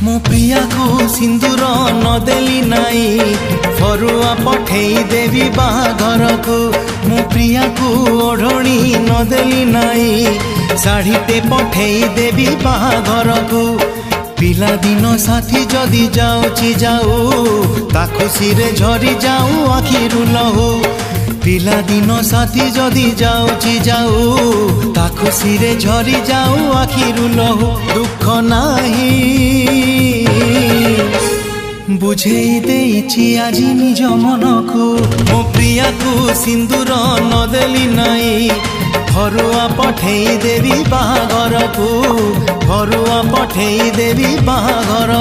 मो प्रिया को सिंदूर नदेली नाई फरुआ पठेई देवी बाहाघर को। मो प्रिया को ओढ़णी नदेली नाई शाढ़ीटे पठेई देवी बाहाघर को। पिला दिन साथी जदि जाऊची जाऊ ता खुशी रे झरी जाऊ आखिरु लहू। पिला दिन साथी जदि जाऊची जाऊ ता खुशी रे झरी जाऊ आखिरु लहू। दुख नाही बुझेई देइछि आजी निज मन को। मो प्रिया को सिंदूर नदेली नाई फरुआ पठेई देवी बाहाघर को। फरुआ पठेई देवी बाहाघर